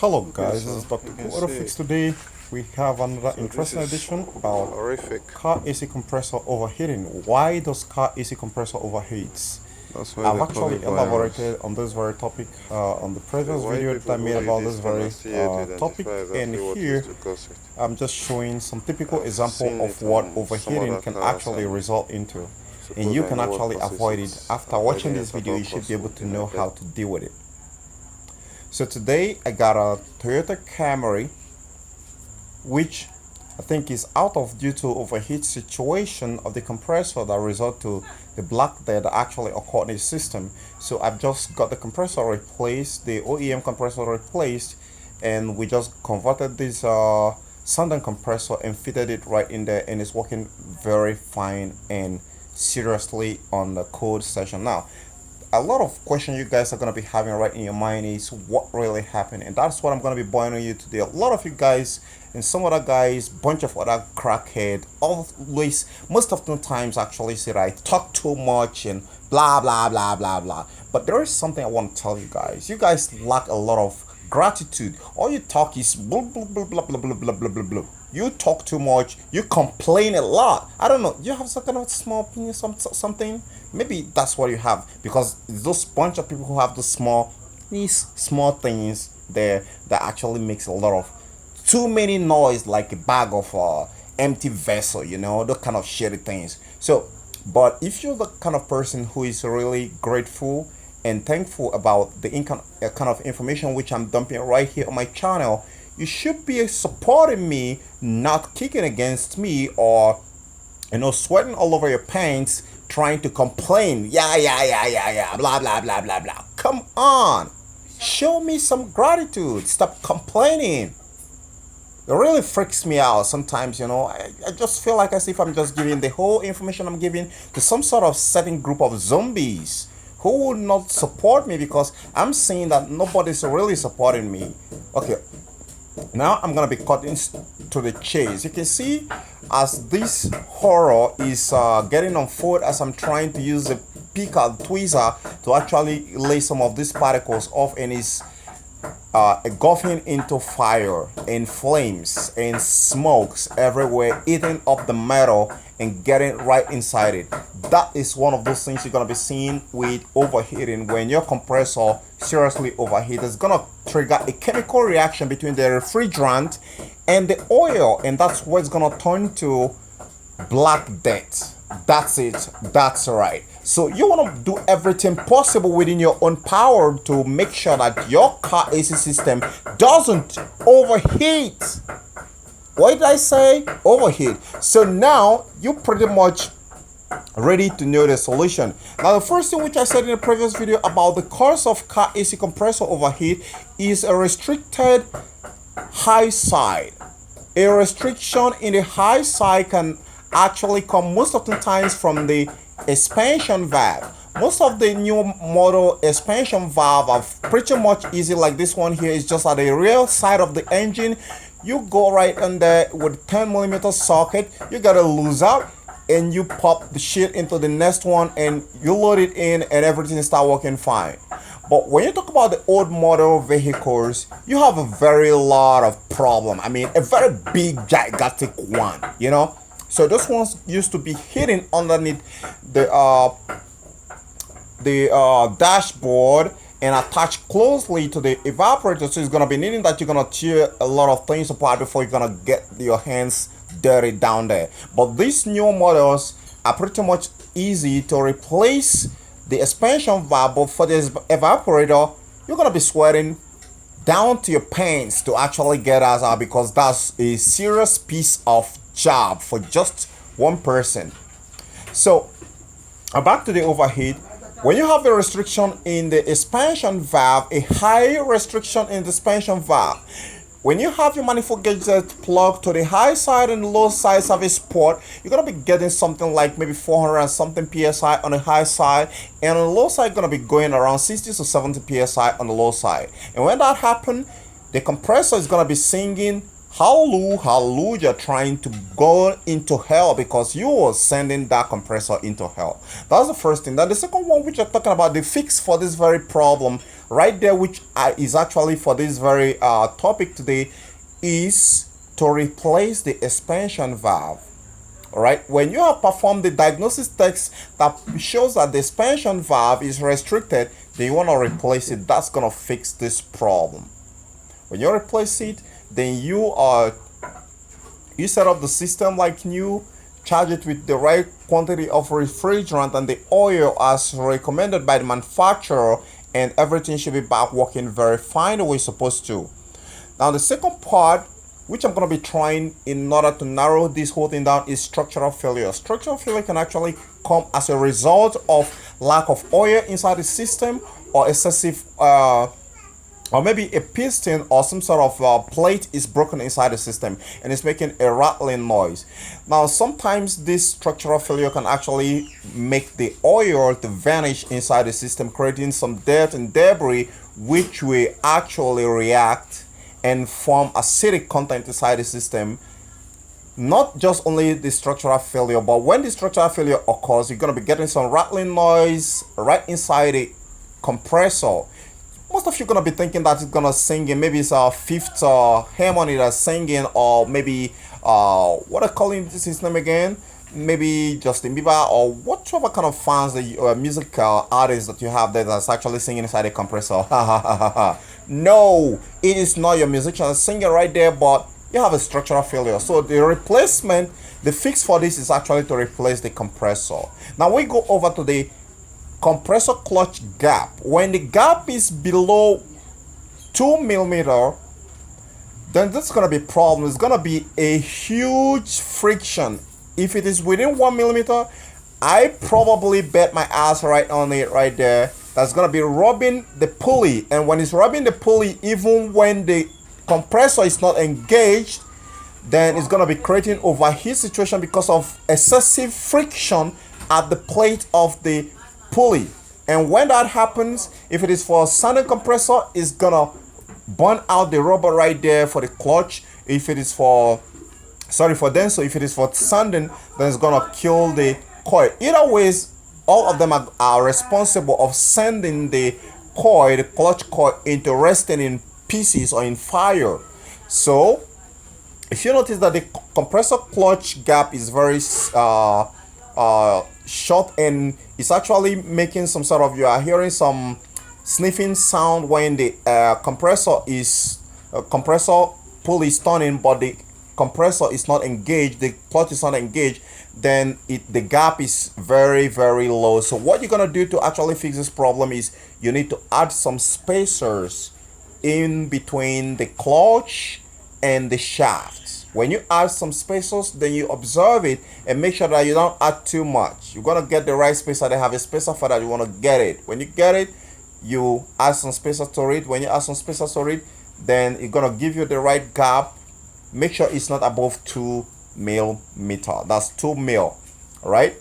Hello Okay, guys, this so is Dr. you can Autofix. see. Today we have another So this interesting is edition about horrific. car AC compressor overheating. Why does car AC compressor overheats? That's why I've they call actually it virus. elaborated on this very topic on the The previous white video that people I made who did about this this very cannot see it to topic, identify and exactly what is here to cause it. I'm just showing some typical I've example seen of it what on some overheating other can cars actually and result into, and suppose you I can know what actually causes avoid it. it. After watching Avoiding this it at video, all you should be costs able would to be my know bet. how to deal with it. So today I got a Toyota Camry, which I think is out of due to overheat situation of the compressor that result to the black that actually occurred in the system. So I've just got the compressor replaced, the OEM compressor replaced, and we just converted this Sanden compressor and fitted it right in there, and it's working very fine and seriously on the code session now. A lot of questions you guys are going to be having right in your mind is what really happened, and that's what I'm going to be boiling you today. A lot of you guys and some other guys, bunch of other crackhead, always, most of the times actually say that I talk too much and blah blah blah blah blah. But there is something I want to tell you guys. You guys lack a lot of gratitude. All you talk is blah blah blah blah blah blah blah blah blah blah. You talk too much. You complain a lot. I don't know. You have some kind of small opinion, something. Maybe that's what you have, because those bunch of people who have these small things there that actually makes a lot of too many noise, like a bag of empty vessel. You know, those kind of shitty things. So, but if you're the kind of person who is really grateful and thankful about the kind of information which I'm dumping right here on my channel, you should be supporting me, not kicking against me or sweating all over your pants, trying to complain. Yeah, blah blah blah blah blah. Come on, show me some gratitude. Stop complaining. It really freaks me out sometimes. I just feel like as if I'm just giving the whole information I'm giving to some sort of certain group of zombies who will not support me, because I'm seeing that nobody's really supporting me. Okay, now I'm gonna be cutting to the chase. You can see as this horror is getting unfold as I'm trying to use the picker tweezer to actually lay some of these particles off, and it's engulfing into fire and flames and smokes everywhere, eating up the metal and getting right inside it. That is one of those things you're gonna be seeing with overheating. When your compressor seriously overheats, it's gonna trigger a chemical reaction between the refrigerant and the oil, and that's what's gonna turn to black death. That's it. That's right. So you want to do everything possible within your own power to make sure that your car AC system doesn't overheat. What did I say? Overheat. So now you pretty much ready to know the solution. Now the first thing which I said in the previous video about the cause of car AC compressor overheat is a restricted high side. A restriction in the high side can actually come most of the times from the expansion valve. Most of the new model expansion valve are pretty much easy, like this one here is just at the rear side of the engine. You go right in there with 10mm socket, you gotta lose out, and you pop the shit into the next one and you load it in and everything start working fine. But when you talk about the old model vehicles, you have a very lot of problem. I mean, a very big gigantic one. So those ones used to be hidden underneath the dashboard and attached closely to the evaporator. So it's gonna be needing that you're gonna tear a lot of things apart before you're gonna get your hands dirty down there. But these new models are pretty much easy to replace the expansion valve. But for this evaporator, you're gonna be sweating down to your pants to actually get us out, because that's a serious piece of job for just one person. So back to the overheat. When you have a restriction in the expansion valve, a high restriction in the expansion valve, when you have your manifold gauge plugged to the high side and low side service port, you're gonna be getting something like maybe 400 and something psi on the high side, and on the low side gonna be going around 60 to 70 psi on the low side. And when that happens, the compressor is gonna be singing hallelujah, trying to go into hell, because you are sending that compressor into hell. That's the first thing. Then the second one, which I'm talking about, the fix for this very problem, right there, which is actually for this very topic today, is to replace the expansion valve. All right, when you have performed the diagnosis text that shows that the expansion valve is restricted, then you want to replace it. That's going to fix this problem. When you replace it, then you set up the system like new, charge it with the right quantity of refrigerant and the oil as recommended by the manufacturer, and everything should be back working very fine the way it's supposed to. Now the second part, which I'm going to be trying in order to narrow this whole thing down, is structural failure. Structural failure can actually come as a result of lack of oil inside the system, or excessive or maybe a piston or some sort of plate is broken inside the system and it's making a rattling noise. Now sometimes this structural failure can actually make the oil to vanish inside the system, creating some dirt and debris which will actually react and form acidic content inside the system. Not just only the structural failure, but when the structural failure occurs, you're going to be getting some rattling noise right inside the compressor. Most of you are going to be thinking that it's going to sing in, maybe it's a fifth harmony that's singing, or maybe what I call this name again, maybe Justin Bieber, or whatever kind of fans, the music artists that you have there that's actually singing inside the compressor. No, it is not your musician singing right there, but you have a structural failure. So the replacement, the fix for this is actually to replace the compressor. Now we go over to the compressor clutch gap. When the gap is below 2 millimeter, then that's going to be a problem. It's going to be a huge friction. If it is within 1 millimeter, I probably bet my ass right on it right there. That's going to be rubbing the pulley. And when it's rubbing the pulley, even when the compressor is not engaged, then it's going to be creating overheat situation because of excessive friction at the plate of the pulley. And when that happens, if it is for a sanding compressor, it's going to burn out the rubber right there for the clutch. If it is for condenser, if it is for sanding, then it's going to kill the coil. Either ways, all of them are responsible of sending the coil, the clutch coil, into resting in pieces or in fire. So if you notice that the compressor clutch gap is very short, and it's actually making some sort of, you are hearing some sniffing sound when the compressor pulley is turning, but the compressor is not engaged, the clutch is not engaged, then the gap is very, very low. So what you're gonna do to actually fix this problem is you need to add some spacers in between the clutch and the shaft. When you add some spacers, then you observe it and make sure that you don't add too much. You're gonna get the right spacer. They have a spacer for that. You want to get it. When you get it, you add some spacers to it. When you add some spacers to it, then it's gonna give you the right gap. Make sure it's not above 2 millimeter. That's 2 mil. All right,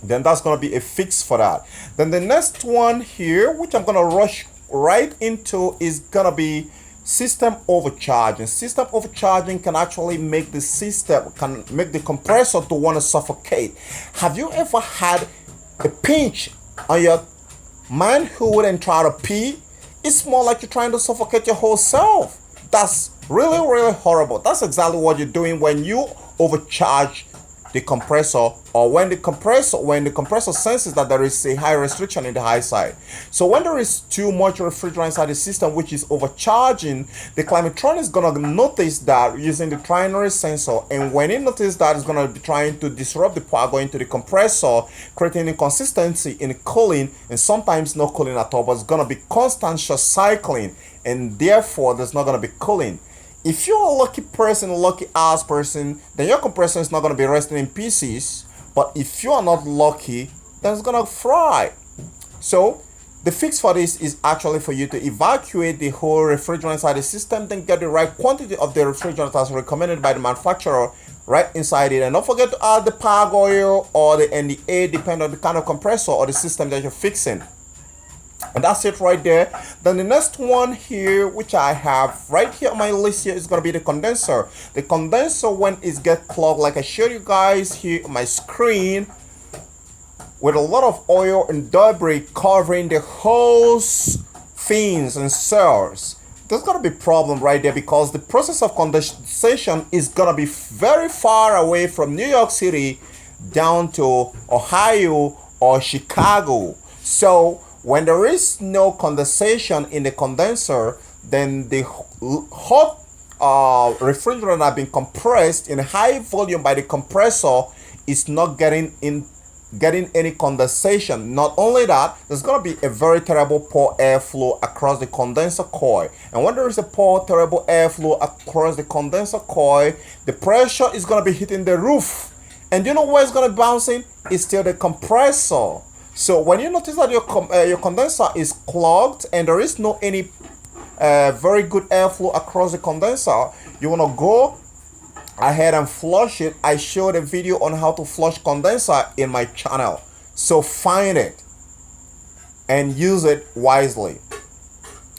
then that's gonna be a fix for that. Then the next one here, which I'm gonna rush right into, is gonna be system overcharging. System overcharging can actually make the compressor to want to suffocate. Have you ever had a pinch on your manhood and try to pee? It's more like you're trying to suffocate your whole self. That's really, really horrible. That's exactly what you're doing when you overcharge the compressor, or when the compressor senses that there is a high restriction in the high side. So when there is too much refrigerant inside the system which is overcharging, the climatron is going to notice that using the trinary sensor, and when it notices that, it's going to be trying to disrupt the power going to the compressor, creating inconsistency in cooling, and sometimes no cooling at all, but it's going to be constant cycling, and therefore there's not going to be cooling. If you're a lucky person, lucky ass person, then your compressor is not going to be resting in pieces. But if you are not lucky, then it's going to fry. So the fix for this is actually for you to evacuate the whole refrigerant inside the system, then get the right quantity of the refrigerant as recommended by the manufacturer right inside it. And don't forget to add the PAG oil or the NDA, depending on the kind of compressor or the system that you're fixing. And that's it right there. Then the next one here, which I have right here on my list here, is going to be the condenser. The condenser, when it gets clogged, like I showed you guys here on my screen, with a lot of oil and debris covering the hose fins and cells, there's gonna be problem right there, because the process of condensation is gonna be very far away from New York City down to Ohio or Chicago. So when there is no condensation in the condenser, then the hot refrigerant have been compressed in high volume by the compressor is not getting any condensation. Not only that, there's going to be a very terrible poor airflow across the condenser coil. And when there is a poor terrible airflow across the condenser coil, the pressure is going to be hitting the roof. And you know where it's going to be bouncing? It's still the compressor. So when you notice that your condenser is clogged and there is no any very good airflow across the condenser, you want to go ahead and flush it. I showed a video on how to flush condenser in my channel, so find it and use it wisely.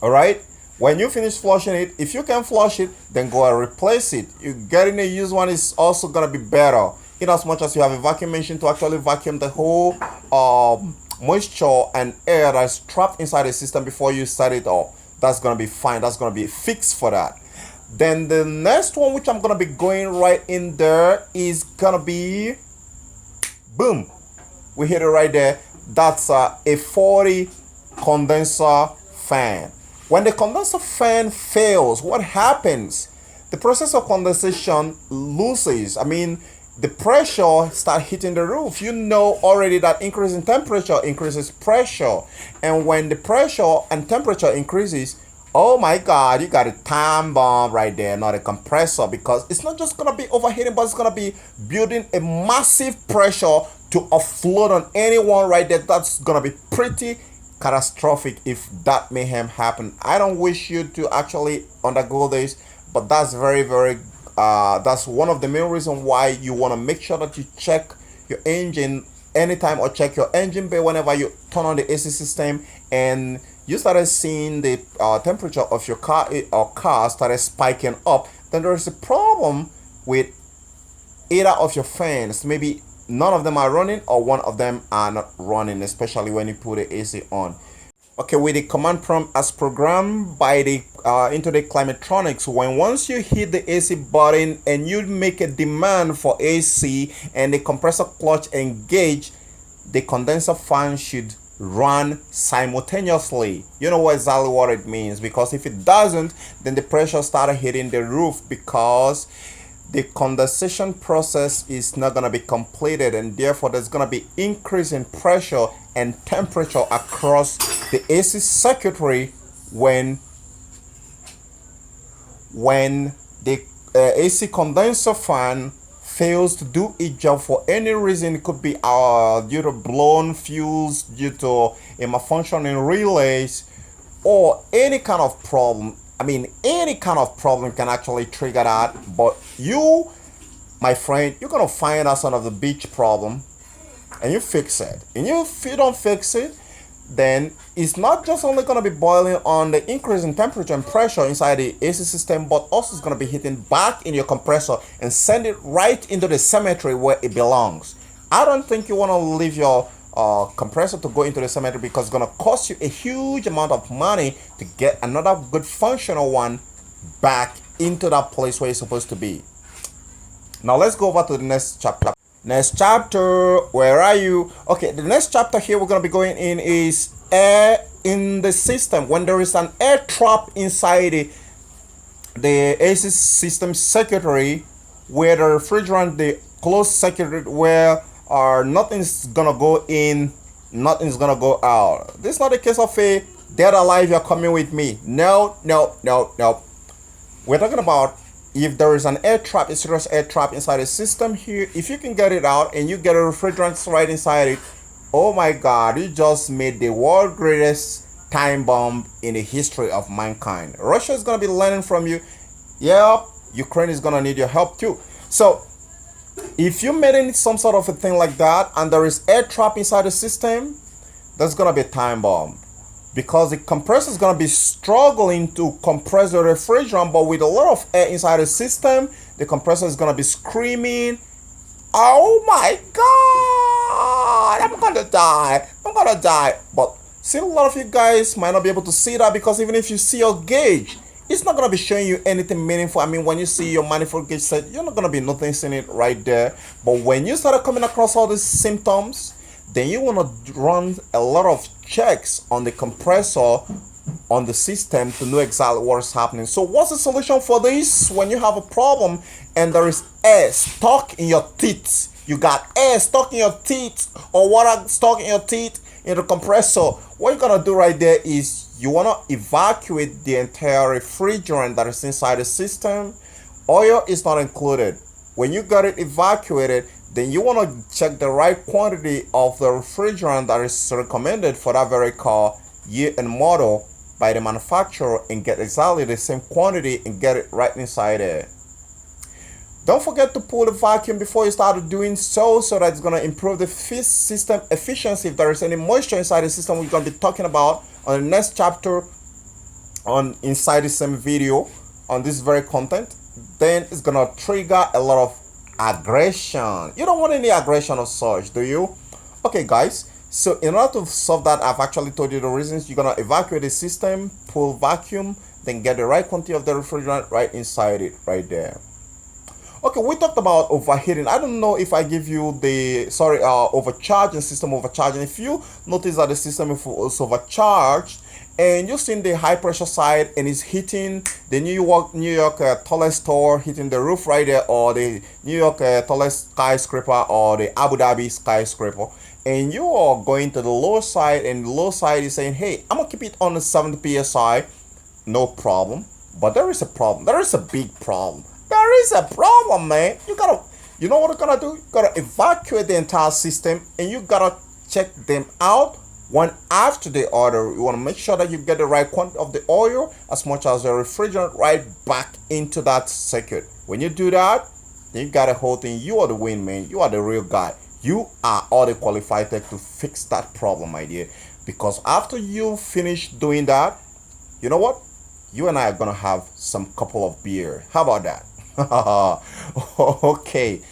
All right, when you finish flushing it, if you can flush it, then go and replace it. You getting a used one is also gonna be better, in as much as you have a vacuum machine to actually vacuum the whole moisture and air that's trapped inside the system before you start it up. That's gonna be fine. That's gonna be fixed for that. Then the next one, which I'm gonna be going right in there, is gonna be, boom, we hit it right there. That's a 40 condenser fan. When the condenser fan fails, what happens? The process of condensation loses. I mean, the pressure start hitting the roof. You know already that increase in temperature increases pressure, and when the pressure and temperature increases, oh my God, you got a time bomb right there, not a compressor, because it's not just gonna be overheating, but it's gonna be building a massive pressure to offload on anyone right there. That's gonna be pretty catastrophic if that mayhem happen. I don't wish you to actually undergo this, but that's very that's one of the main reasons why you want to make sure that you check your engine anytime, or check your engine bay whenever you turn on the AC system and you started seeing the temperature of your car or car started spiking up. Then there is a problem with either of your fans. Maybe none of them are running or one of them are not running, especially when you put the AC on. Okay, with the command prompt as programmed by the into the Climatronics, when once you hit the AC button and you make a demand for AC and the compressor clutch engage, the condenser fan should run simultaneously. You know exactly what it means, because if it doesn't, then the pressure started hitting the roof, because the condensation process is not going to be completed, and therefore there's going to be increase in pressure and temperature across the AC circuitry when the AC condenser fan fails to do its job for any reason. It could be due to blown fuse, due to a malfunctioning relays, or any kind of problem. I mean, any kind of problem can actually trigger that. But you, my friend, you're gonna find out some of the beach problem and you fix it. And if you don't fix it, then it's not just only gonna be boiling on the increase in temperature and pressure inside the AC system, but also it's gonna be hitting back in your compressor and send it right into the cemetery where it belongs. I don't think you wanna leave your compressor to go into the cemetery, because it's gonna cost you a huge amount of money to get another good functional one back into that place where it's supposed to be. Now let's go over to the next chapter. Next chapter, where are you? Okay, the next chapter here we're gonna be going in is air in the system. When there is an air trap inside the AC system circuitry, where the refrigerant, the closed circuit, where nothing's gonna go in, nothing's gonna go out. This is not a case of a dead alive, you're coming with me. No. We're talking about if there is an air trap, a serious air trap inside the system here. If you can get it out and you get a refrigerant right inside it, oh my God, you just made the world greatest time bomb in the history of mankind. Russia is gonna be learning from you. Yeah, Ukraine is gonna need your help too. So if you made in some sort of a thing like that and there is air trap inside the system, that's gonna be a time bomb, because the compressor is gonna be struggling to compress the refrigerant, but with a lot of air inside the system, the compressor is gonna be screaming, "Oh my God, I'm gonna die! But See, a lot of you guys might not be able to see that because even if you see your gauge, it's not going to be showing you anything meaningful. I mean, when you see your manifold gauge set, you're not going to be noticing it right there. But when you start coming across all these symptoms, then you want to run a lot of checks on the compressor on the system to know exactly what is happening. So what's the solution for this? When you have a problem and there is air stuck in your teeth, you got air stuck in your teeth or water stuck in your teeth in the compressor, what you're gonna do right there is you want to evacuate the entire refrigerant that is inside the system. Oil is not included. When you got it evacuated, then you want to check the right quantity of the refrigerant that is recommended for that very car, year and model by the manufacturer, and get exactly the same quantity and get it right inside there. Don't forget to pull the vacuum before you start doing so that it's going to improve the system efficiency. If there is any moisture inside the system, we're going to be talking about on the next chapter on inside the same video on this very content. Then it's going to trigger a lot of aggression. You don't want any aggression of such, do you? Okay, guys. So in order to solve that, I've actually told you the reasons. You're going to evacuate the system, pull vacuum, then get the right quantity of the refrigerant right inside it, right there. Okay, we talked about overheating. I don't know if I give you the, overcharging, system overcharging. If you notice that the system is overcharged and you've seen the high pressure side and it's hitting the New York tallest tower, hitting the roof right there, or the New York tallest skyscraper, or the Abu Dhabi skyscraper, and you are going to the lower side and the lower side is saying, hey, I'm gonna keep it on the 70 psi, no problem. But there is a problem. There is a big problem. There is a problem, man. You know what you're gonna do? You gotta evacuate the entire system and you gotta check them out one after the other. You wanna make sure that you get the right quantity of the oil as much as the refrigerant right back into that circuit. When you do that, then you got a whole thing. You are the win, man. You are the real guy. You are all the qualified tech to fix that problem, my dear. Because after you finish doing that, you know what? You and I are gonna have some couple of beer. How about that? Okay,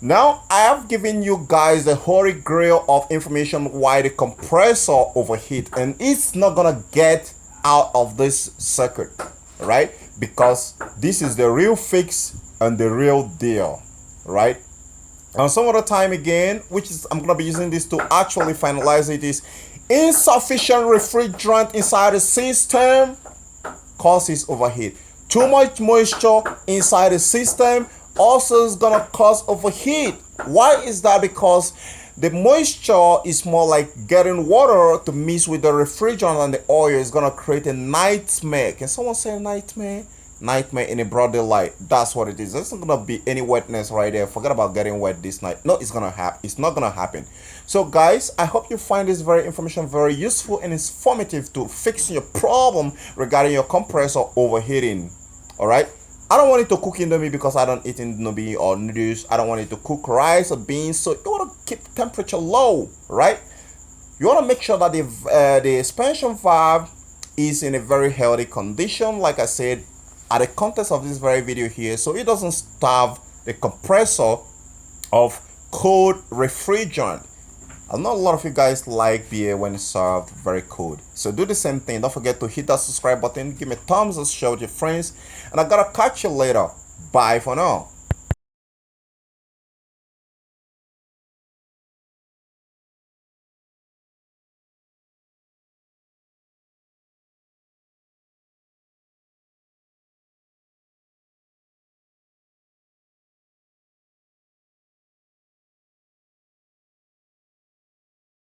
now I have given you guys the holy grail of information why the compressor overheat, and it's not gonna get out of this circuit, right? Because this is the real fix and the real deal, right? And some other time again, which is I'm gonna be using this to actually finalize it, is insufficient refrigerant inside the system causes overheat. Too much moisture inside the system also is gonna cause overheat. Why is that? Because the moisture is more like getting water to mix with the refrigerant, and the oil is gonna create a nightmare. Can someone say nightmare? Nightmare in a broad daylight. That's what it is. There's not gonna be any wetness right there. Forget about getting wet this night. No, it's not gonna happen. So guys, I hope you find this very information very useful and informative to fixing your problem regarding your compressor overheating. All right, I don't want it to cook indomie because I don't eat indomie or noodles. I don't want it to cook rice or beans, so you want to keep temperature low, right? You want to make sure that the expansion valve is in a very healthy condition, like I said at the context of this very video here, so it doesn't starve the compressor of cold refrigerant. I know a lot of you guys like beer when it's served very cold, so do the same thing. Don't forget to hit that subscribe button, give me a thumbs up, share with your friends, and I gotta catch you later. Bye for now.